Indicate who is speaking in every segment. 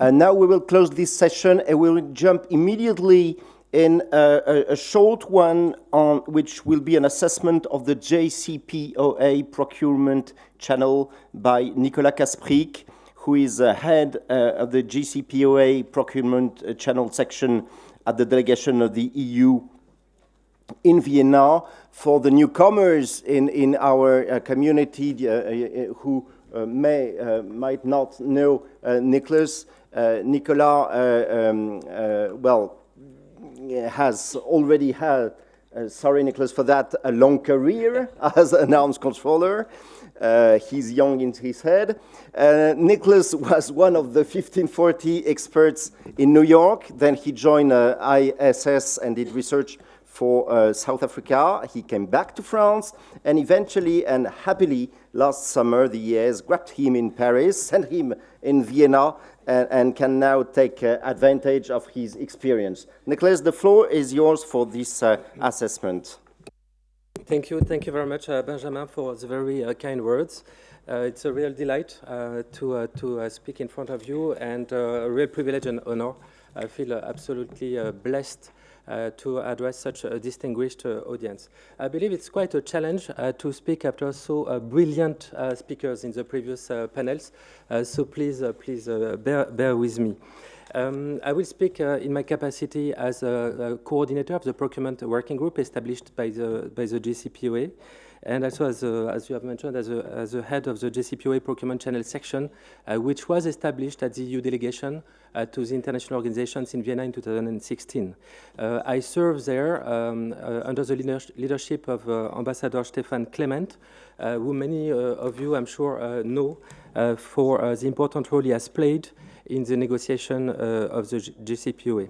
Speaker 1: Now we will close this session and we will jump immediately in a short one on which will be an assessment of the JCPOA Procurement channel by Nicolas Kasprzyk, who is head of the JCPOA Procurement channel section at the delegation of the EU in Vienna. For the newcomers in our community who might not know Nicolas, Nicolas, has already had, sorry Nicolas for that, a long career as an arms controller. He's young in his head. Nicolas was one of the 1540 experts in New York. Then he joined ISS and did research for South Africa. He came back to France, and eventually and happily last summer the EAS grabbed him in Paris, sent him in Vienna, and can now take advantage of his experience. Nicolas, the floor is yours for this assessment.
Speaker 2: Thank you very much, Benjamin, for the very kind words. It's a real delight to speak in front of you, and a real privilege and honor. I feel absolutely blessed to address such a distinguished audience. I believe it's quite a challenge to speak after so brilliant speakers in the previous panels, so please bear with me. I will speak in my capacity as a coordinator of the procurement working group established by the JCPOA, and also as you have mentioned, as a head of the JCPOA Procurement Channel section, which was established at the EU delegation to the international organizations in Vienna in 2016. I serve there under the leadership of Ambassador Stefan Clement, who many of you, I'm sure, know for the important role he has played in the negotiation of the JCPOA.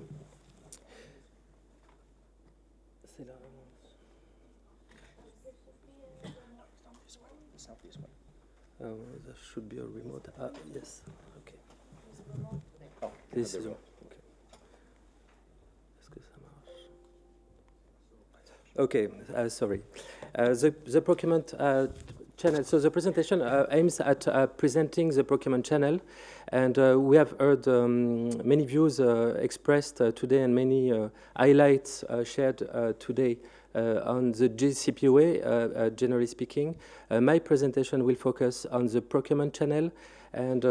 Speaker 2: There should be a remote. Yes. Okay.
Speaker 1: Oh,
Speaker 2: this is okay. Okay. Sorry. The procurement channel. So the presentation aims at presenting the procurement channel, and we have heard many views expressed today and many highlights shared today on the JCPOA, generally speaking. My presentation will focus on the procurement channel, and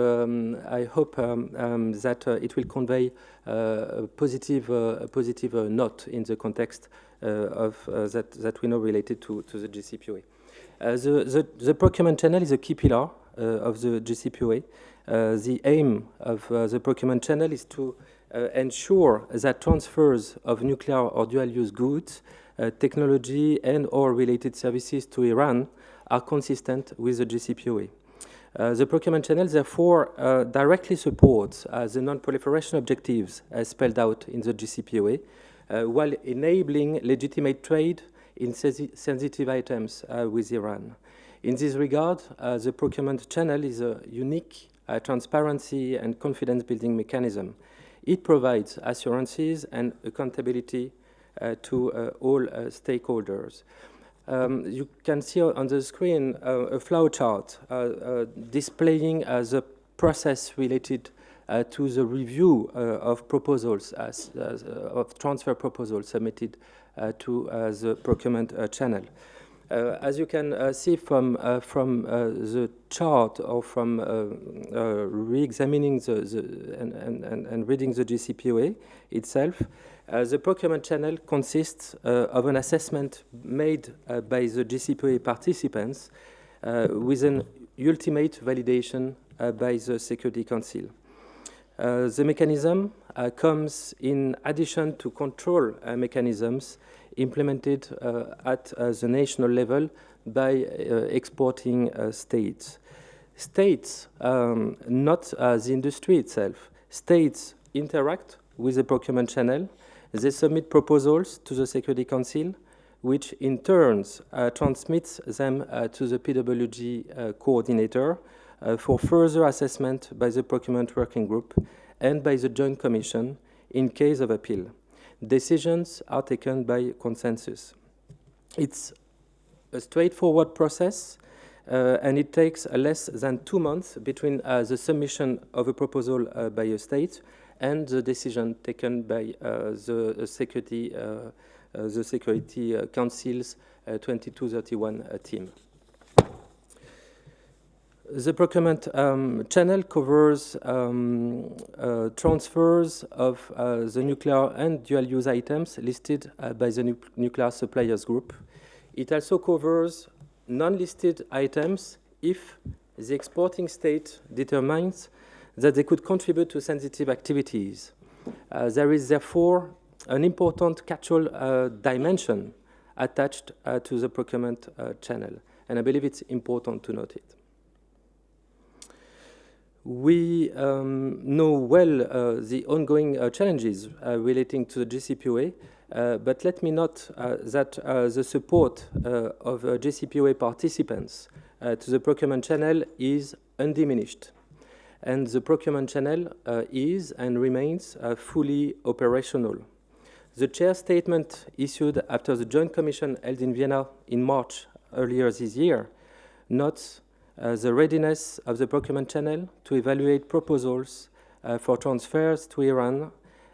Speaker 2: I hope that it will convey a positive note in the context of that we know related to the JCPOA. The procurement channel is a key pillar of the JCPOA. The aim of the procurement channel is to ensure that transfers of nuclear or dual-use goods, technology and/or related services to Iran are consistent with the JCPOA. The procurement channel, therefore, directly supports the non-proliferation objectives spelled out in the JCPOA, while enabling legitimate trade in sensitive items with Iran. In this regard, the procurement channel is a unique transparency and confidence-building mechanism. It provides assurances and accountability to all stakeholders. You can see on the screen a flow chart displaying the process related to the review of proposals, of transfer proposals submitted to the procurement channel. As you can see from the chart, or from re-examining and reading the JCPOA itself, the procurement channel consists of an assessment made by the JCPOA participants with an ultimate validation by the Security Council. The mechanism comes in addition to control mechanisms implemented at the national level by exporting states. States, not the industry itself, states interact with the procurement channel. They submit proposals to the Security Council, which in turn transmits them to the PWG coordinator for further assessment by the procurement working group and by the Joint Commission in case of appeal. Decisions are taken by consensus. It's a straightforward process and it takes less than 2 months between the submission of a proposal by a state and the decision taken by the Security Council's 2231 team. The procurement channel covers transfers of the nuclear and dual-use items listed by the nuclear suppliers group. It also covers non-listed items if the exporting state determines that they could contribute to sensitive activities. There is therefore an important catch-all dimension attached to the procurement channel, and I believe it's important to note it. We know well the ongoing challenges relating to the JCPOA, but let me note that the support of JCPOA participants to the procurement channel is undiminished, and the procurement channel is and remains fully operational. The chair statement issued after the Joint Commission held in Vienna in March earlier this year notes the readiness of the procurement channel to evaluate proposals for transfers to Iran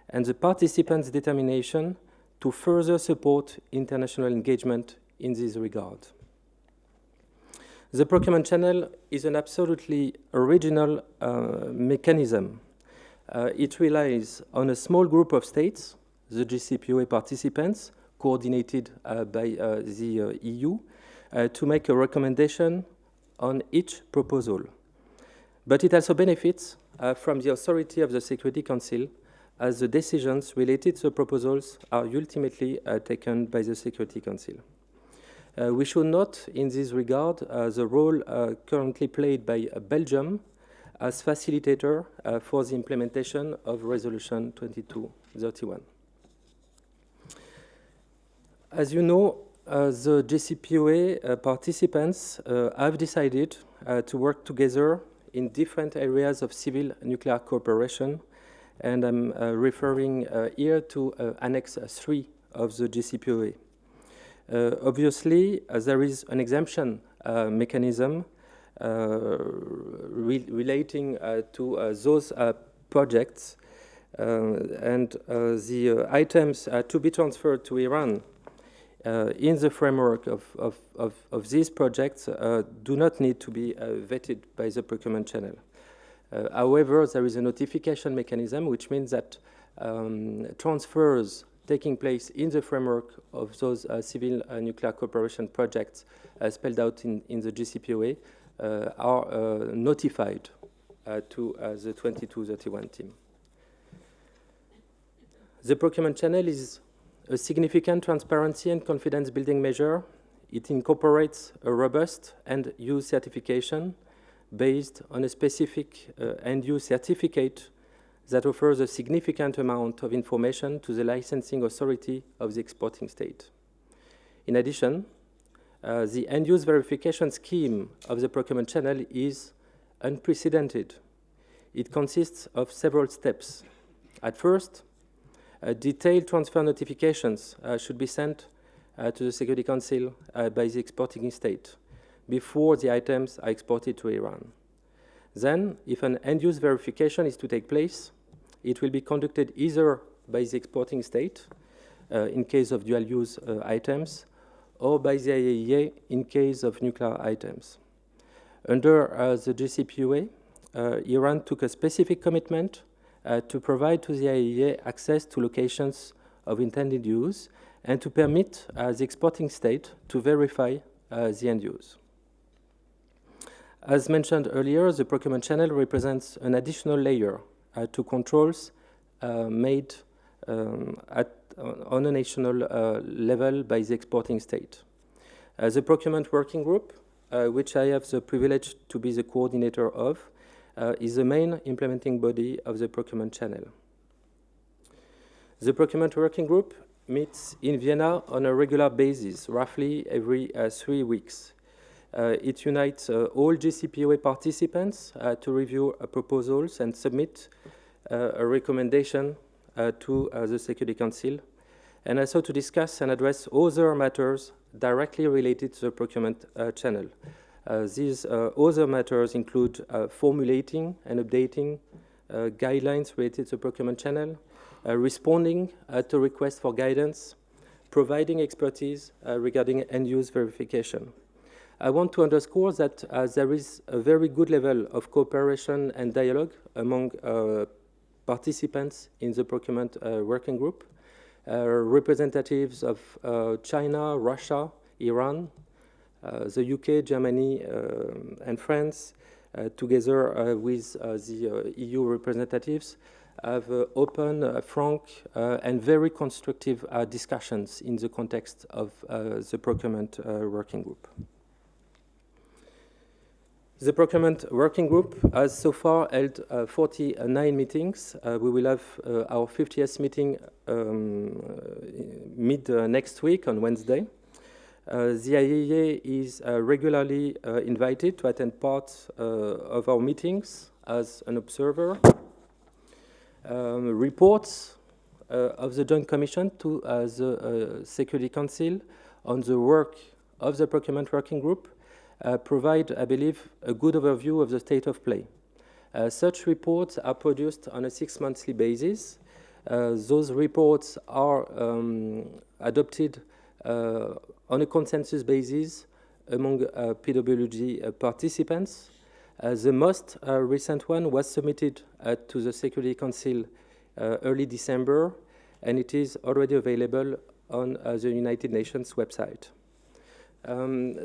Speaker 2: and the participants' determination to further support international engagement in this regard. The procurement channel is an absolutely original mechanism. It relies on a small group of states, the JCPOA participants, coordinated by the EU, to make a recommendation on each proposal. But it also benefits from the authority of the Security Council, as the decisions related to the proposals are ultimately taken by the Security Council. We should note in this regard the role currently played by Belgium as facilitator for the implementation of Resolution 2231. As you know, the JCPOA participants have decided to work together in different areas of civil nuclear cooperation, and I'm referring here to Annex 3 of the JCPOA. Obviously, there is an exemption mechanism relating to those projects, and the items to be transferred to Iran in the framework of these projects do not need to be vetted by the procurement channel. However, there is a notification mechanism, which means that transfers taking place in the framework of those civil nuclear cooperation projects spelled out in the JCPOA are notified to the 2231 team. The procurement channel is a significant transparency and confidence building measure. It incorporates a robust end-use certification based on a specific end-use certificate that offers a significant amount of information to the licensing authority of the exporting state. In addition, the end-use verification scheme of the procurement channel is unprecedented. It consists of several steps. At first, detailed transfer notifications should be sent to the Security Council by the exporting state before the items are exported to Iran. Then, if an end-use verification is to take place, it will be conducted either by the exporting state in case of dual-use items, or by the IAEA in case of nuclear items. Under the JCPOA, Iran took a specific commitment to provide to the IAEA access to locations of intended use and to permit the exporting state to verify the end use. As mentioned earlier, the procurement channel represents an additional layer to controls made on a national level by the exporting state. The procurement working group, which I have the privilege to be the coordinator of, is the main implementing body of the procurement channel. The procurement working group meets in Vienna on a regular basis, roughly every 3 weeks. It unites all JCPOA participants to review proposals and submit a recommendation to the Security Council, and also to discuss and address other matters directly related to the procurement channel. These other matters include formulating and updating guidelines related to the procurement channel, responding to requests for guidance, providing expertise regarding end-use verification. I want to underscore that there is a very good level of cooperation and dialogue among participants in the procurement working group, representatives of China, Russia, Iran, the UK, Germany, and France, together with the EU representatives, have open, frank, and very constructive discussions in the context of the procurement working group. The procurement working group has so far held 49 meetings. We will have our 50th meeting mid next week on Wednesday. The IAEA is regularly invited to attend part of our meetings as an observer. Reports of the Joint Commission to the Security Council on the work of the procurement working group provide, I believe, a good overview of the state of play. Such reports are produced on a 6-monthly basis. Those reports are adopted on a consensus basis among PWG participants. The most recent one was submitted to the Security Council early December, and it is already available on the United Nations website.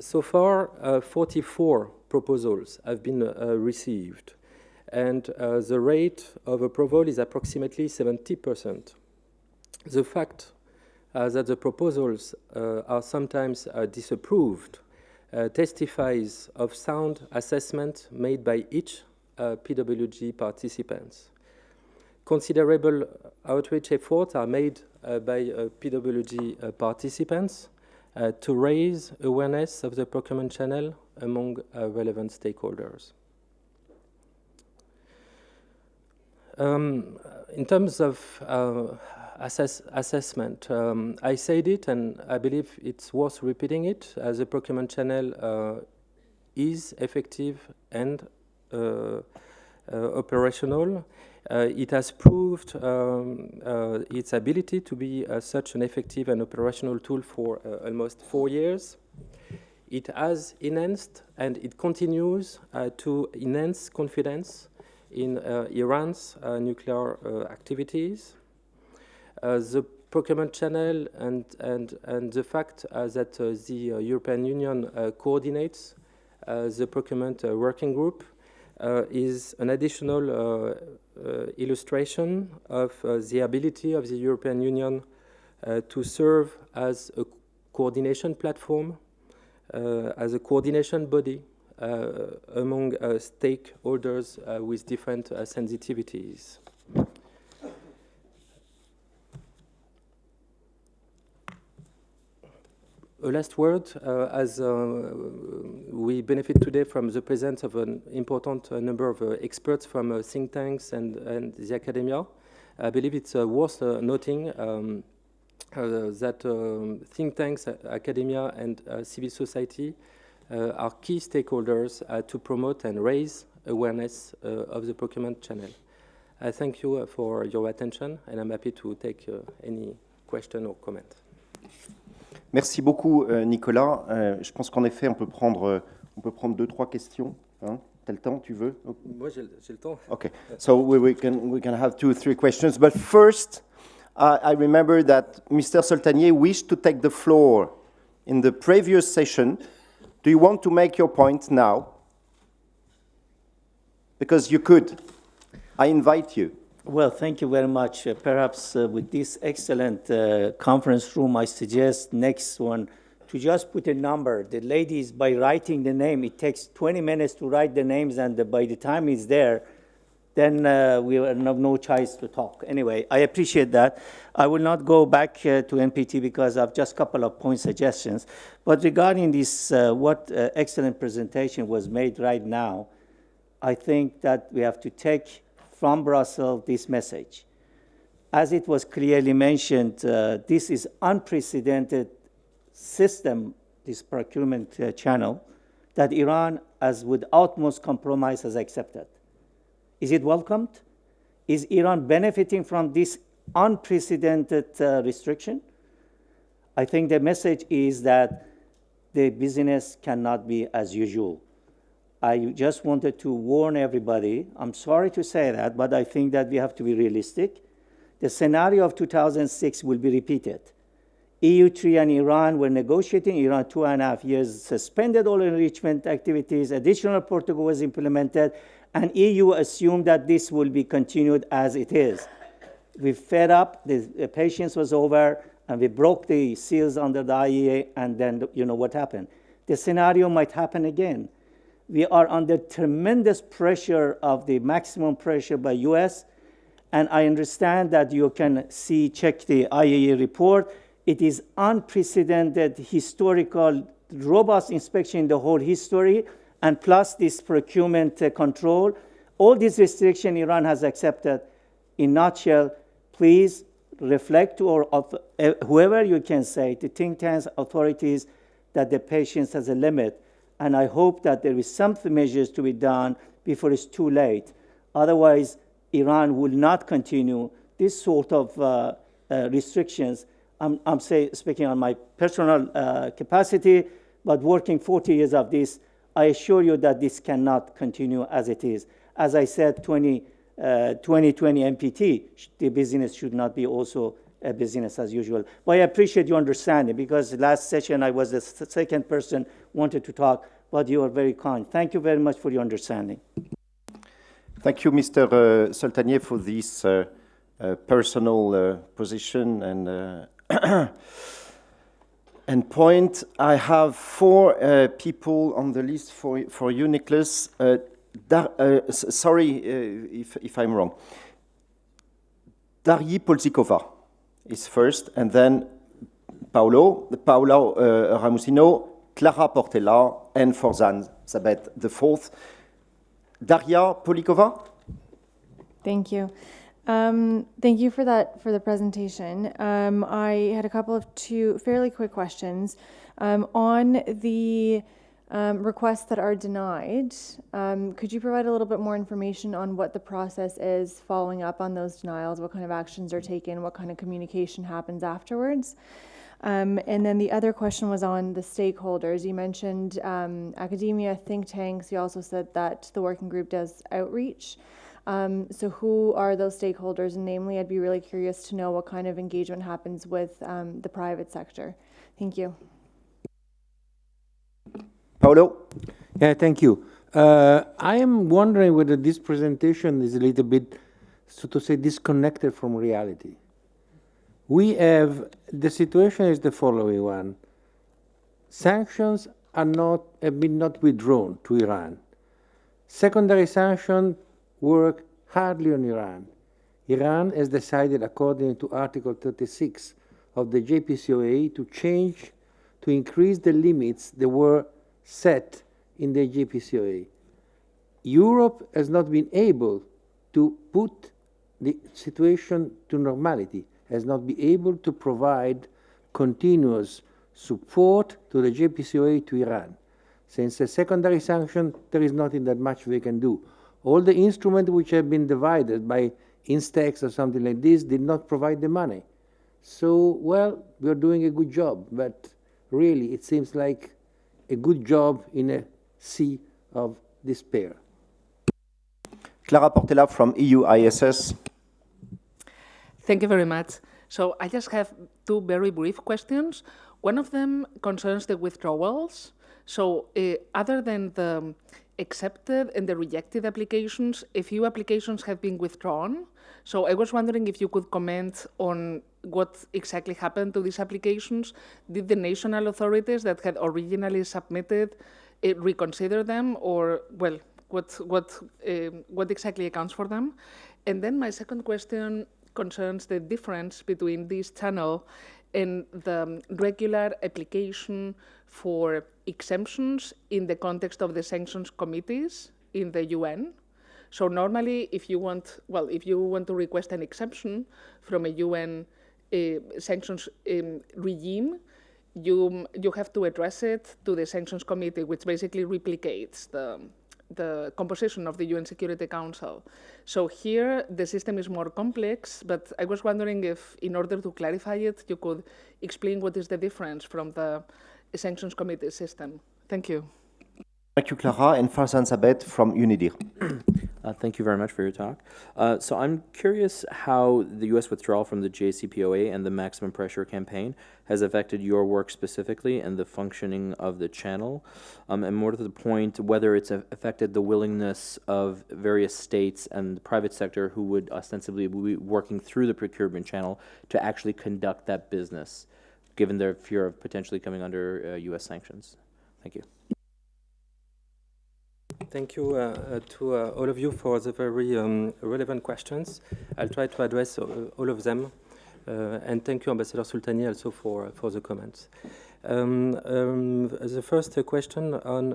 Speaker 2: So far, 44 proposals have been received, and the rate of approval is approximately 70%. The fact that the proposals are sometimes disapproved testifies of sound assessment made by each PWG participants. Considerable outreach efforts are made by PWG participants to raise awareness of the procurement channel among relevant stakeholders. In terms of assessment, I said it, and I believe it's worth repeating it, as the procurement channel is effective and operational. It has proved its ability to be such an effective and operational tool for almost 4 years. It has enhanced and it continues to enhance confidence in Iran's nuclear activities. The procurement channel and the fact that the European Union coordinates the procurement working group is an additional illustration of the ability of the European Union to serve as a coordination platform, as a coordination body among stakeholders with different sensitivities. A last word, as we benefit today from the presence of an important number of experts from think tanks and the academia, I believe it's worth noting that think tanks, academia, and civil society are key stakeholders to promote and raise awareness of the procurement channel. I thank you for your attention, and I'm happy to take any question or comment.
Speaker 1: Merci beaucoup, Nicolas. Je pense qu'en effet, on peut prendre 2-3 questions. Hein? T'as le temps, tu veux?
Speaker 2: Moi, j'ai le temps.
Speaker 1: Okay, so we can have 2 or 3 questions. But first, I remember that Mr. Soltanier wished to take the floor in the previous session. Do you want to make your point now? Because you could. I invite you.
Speaker 3: Well, thank you very much. Perhaps with this excellent conference room, I suggest next one to just put a number. The ladies, by writing the name, it takes 20 minutes to write the names, and by the time it's there, then we have no choice to talk. Anyway, I appreciate that. I will not go back to NPT because I've just a couple of point suggestions. But regarding this, what excellent presentation was made right now, I think that we have to take from Brussels this message. As it was clearly mentioned, this is unprecedented system, this procurement channel. that Iran, as with utmost compromise, has accepted. Is it welcomed? Is Iran benefiting from this unprecedented restriction? I think the message is that the business cannot be as usual. I just wanted to warn everybody. I'm sorry to say that, but I think that we have to be realistic. The scenario of 2006 will be repeated. EU3 and Iran were negotiating. Iran 2.5 years suspended all enrichment activities. Additional protocol was implemented, and EU assumed that this will be continued as it is. We fed up. The patience was over, and we broke the seals under the IEA, and then you know what happened. The scenario might happen again. We are under tremendous pressure of the maximum pressure by US, and I understand that you can check the IAEA report. It is unprecedented, historical, robust inspection in the whole history, and plus this procurement control. All these restrictions Iran has accepted. In nutshell, please reflect, or whoever you can say, the think tanks, authorities, that the patience has a limit. And I hope that there is some measures to be done before it's too late. Otherwise, Iran will not continue this sort of restrictions. I'm speaking on my personal capacity, but working 40 years of this, I assure you that this cannot continue as it is. As I said, 2020 MPT, the business should not be also a business as usual. But I appreciate your understanding, because last session I was the second person wanted to talk, but you are very kind. Thank you very much for your understanding.
Speaker 1: Thank you, Mr. Soltanier, for this personal position and and point. I have 4 people on the list for you, Nicolas. Sorry if I'm wrong. Daria Polzikova is first, and then Paula Ramusino, Clara Portela, and Forzan Zabet, the fourth. Daria Polikova.
Speaker 4: Thank you. Thank you for the presentation. I had a couple of 2 fairly quick questions. On the requests that are denied, could you provide a little bit more information on what the process is following up on those denials, what kind of actions are taken, what kind of communication happens afterwards? And then the other question was on the stakeholders. You mentioned academia, think tanks. You also said that the working group does outreach. So who are those stakeholders? And namely, I'd be really curious to know what kind of engagement happens with the private sector. Thank you.
Speaker 1: Paolo?
Speaker 5: Yeah, thank you. I am wondering whether this presentation is a little bit, so to say, disconnected from reality. The situation is the following one. Sanctions have been not withdrawn to Iran. Secondary sanctions work hardly on Iran. Iran has decided, according to Article 36 of the JCPOA, to increase the limits that were set in the JCPOA. Europe has not been able to put the situation to normality, has not been able to provide continuous support to the JCPOA to Iran. Since the secondary sanction, there is nothing that much we can do. All the instruments which have been divided by Instex or something like this did not provide the money. So, well, we're doing a good job, but really it seems like a good job in a sea of despair.
Speaker 1: Clara Portela from EU ISS.
Speaker 6: Thank you very much. So I just have 2 very brief questions. One of them concerns the withdrawals. So other than the accepted and the rejected applications, a few applications have been withdrawn. So I was wondering if you could comment on what exactly happened to these applications. Did the national authorities that had originally submitted reconsider them, or, well, what exactly accounts for them? And then my second question concerns the difference between this channel and the regular application for exemptions in the context of the sanctions committees in the UN. So normally, if you want to request an exemption from a UN sanctions regime, you have to address it to the Sanctions Committee, which basically replicates the composition of the UN Security Council. So here the system is more complex, but I was wondering if, in order to clarify it, you could explain what is the difference from the Sanctions Committee system. Thank you.
Speaker 1: Thank you, Clara, and Farzan Sabet from UNIDIR.
Speaker 7: Thank you very much for your talk. So I'm curious how the U.S. withdrawal from the JCPOA and the maximum pressure campaign has affected your work specifically and the functioning of the channel, and more to the point, whether it's affected the willingness of various states and the private sector who would ostensibly be working through the procurement channel to actually conduct that business, given their fear of potentially coming under U.S. sanctions. Thank you.
Speaker 2: Thank you to all of you for the very relevant questions. I'll try to address all of them. And thank you, Ambassador Sultani, also for the comments. The first question on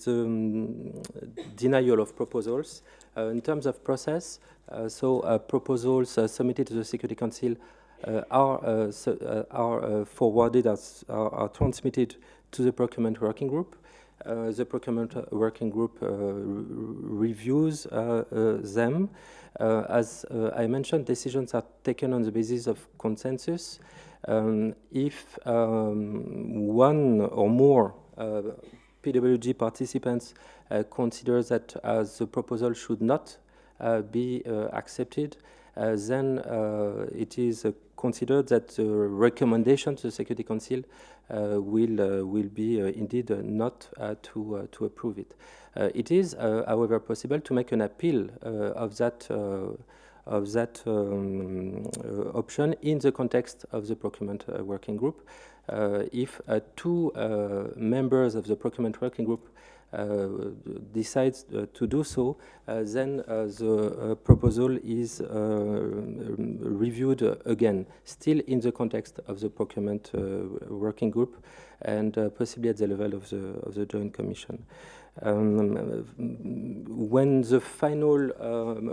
Speaker 2: the denial of proposals. In terms of process, proposals submitted to the Security Council are forwarded, are transmitted to the Procurement Working Group. The Procurement Working Group reviews them. As I mentioned, decisions are taken on the basis of consensus. If one or more PWG participants consider that the proposal should not be accepted, then it is considered that the recommendation to the Security Council will be indeed not to approve it. It is, however, possible to make an appeal of that option in the context of the Procurement Working Group. If two members of the Procurement Working Group decides to do so, then the proposal is reviewed again, still in the context of the Procurement Working Group and possibly at the level of the Joint Commission. When the final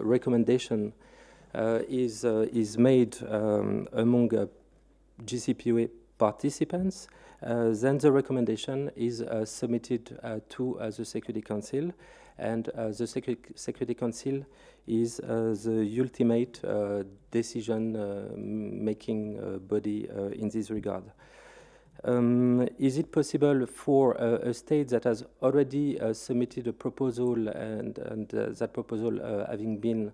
Speaker 2: recommendation is made among JCPOA participants, then the recommendation is submitted to the Security Council, and the Security Council is the ultimate decision-making body in this regard. Is it possible for a state that has already submitted a proposal and that proposal having been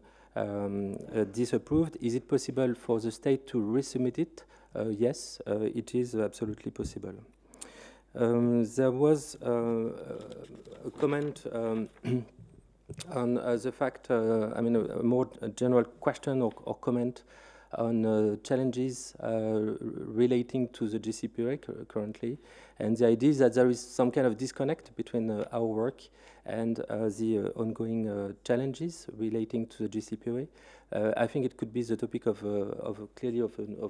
Speaker 2: disapproved, is it possible for the state to resubmit it? Yes, it is absolutely possible. There was a comment on the fact, a more general question or comment on challenges relating to the JCPOA currently. And the idea is that there is some kind of disconnect between our work and the ongoing challenges relating to the JCPOA. I think it could be the topic of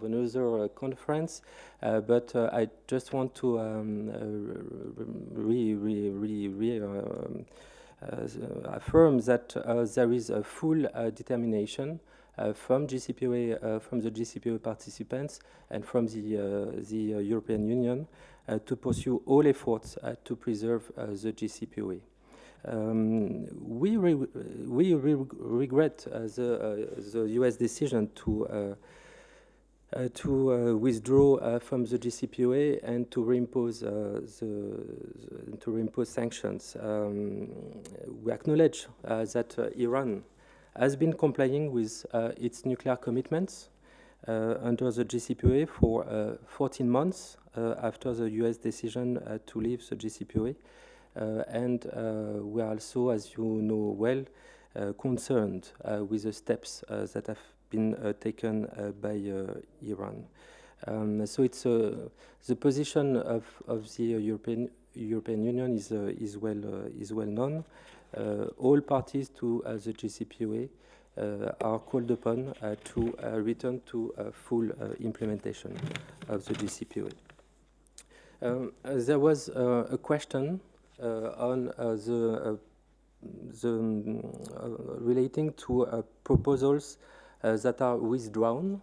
Speaker 2: another conference, but I just want to affirm that there is a full determination from JCPOA, from the JCPOA participants, and from the European Union to pursue all efforts to preserve the JCPOA. We regret the U.S. decision to withdraw from the JCPOA and to reimpose sanctions. We acknowledge that Iran has been complying with its nuclear commitments under the JCPOA for 14 months after the U.S. decision to leave the JCPOA. And we are also, as you know well, concerned with the steps that have been taken by Iran. So it's the position of the European Union is well known. All parties to the JCPOA are called upon to return to full implementation of the JCPOA. There was a question on relating to proposals that are withdrawn.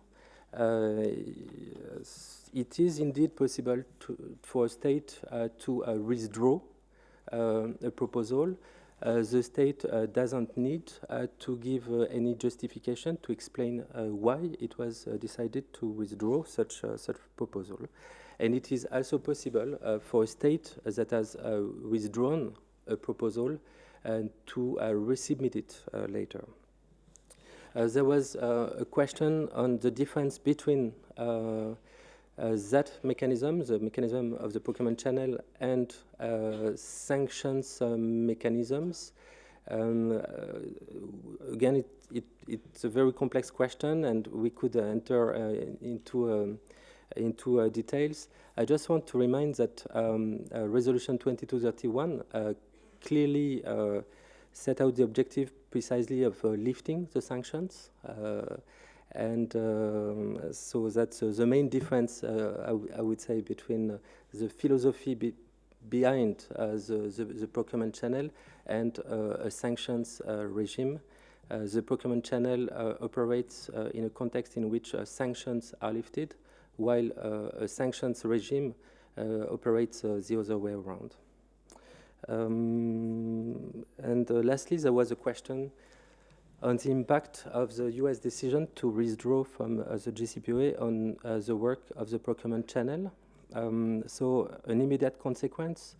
Speaker 2: it is indeed possible for a state to withdraw a proposal. The state doesn't need to give any justification to explain why it was decided to withdraw such proposal. And it is also possible for a state that has withdrawn a proposal to resubmit it later. There was a question on the difference between that mechanism, the mechanism of the procurement channel, and sanctions mechanisms. Again, it's a very complex question, and we could enter into details. I just want to remind that Resolution 2231 clearly set out the objective precisely of lifting the sanctions. And so that's the main difference, I would say, between the philosophy behind the procurement channel and a sanctions regime. The procurement channel operates in a context in which sanctions are lifted, while a sanctions regime operates the other way around. And lastly, there was a question on the impact of the US decision to withdraw from the JCPOA on the work of the procurement channel. So an immediate consequence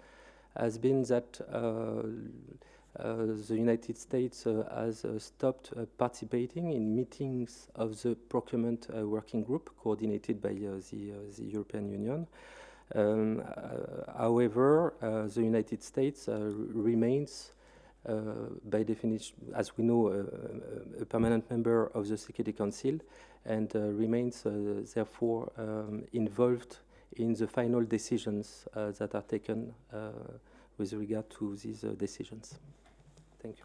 Speaker 2: has been that the United States has stopped participating in meetings of the procurement working group coordinated by the European Union. However, the United States remains, by definition, as we know, a permanent member of the Security Council, and remains therefore involved in the final decisions that are taken with regard to these decisions. Thank you.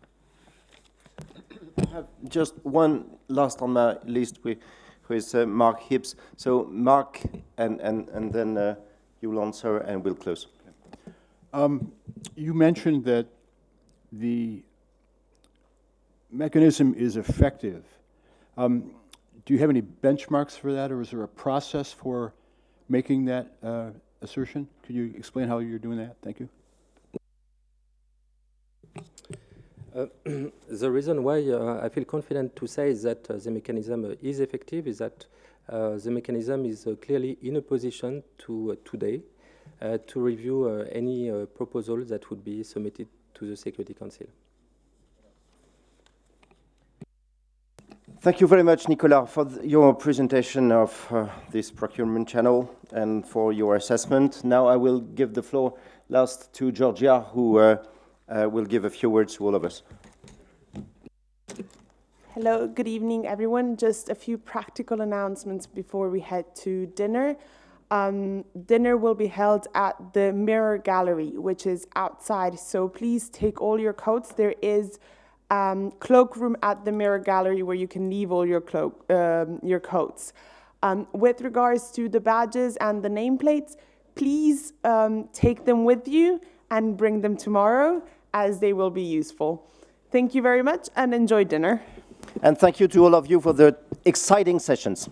Speaker 1: I have just one last on my list, who is Mark Hibbs. So Mark, and then you'll answer, and we'll close.
Speaker 8: You mentioned that the mechanism is effective. Do you have any benchmarks for that, or is there a process for making that assertion? Could you explain how you're doing that? Thank you.
Speaker 2: The reason why I feel confident to say that the mechanism is effective is that the mechanism is clearly in a position to today to review any proposal that would be submitted to the Security Council.
Speaker 1: Thank you very much, Nicolas, for your presentation of this procurement channel and for your assessment. Now I will give the floor last to Georgia, who will give a few words to all of us.
Speaker 9: Hello, good evening, everyone. Just a few practical announcements before we head to dinner. Dinner will be held at the Mirror Gallery, which is outside, so please take all your coats. There is cloakroom at the Mirror Gallery where you can leave all your coats. With regards to the badges and the nameplates, please take them with you and bring them tomorrow, as they will be useful. Thank you very much, and enjoy dinner.
Speaker 1: And thank you to all of you for the exciting sessions.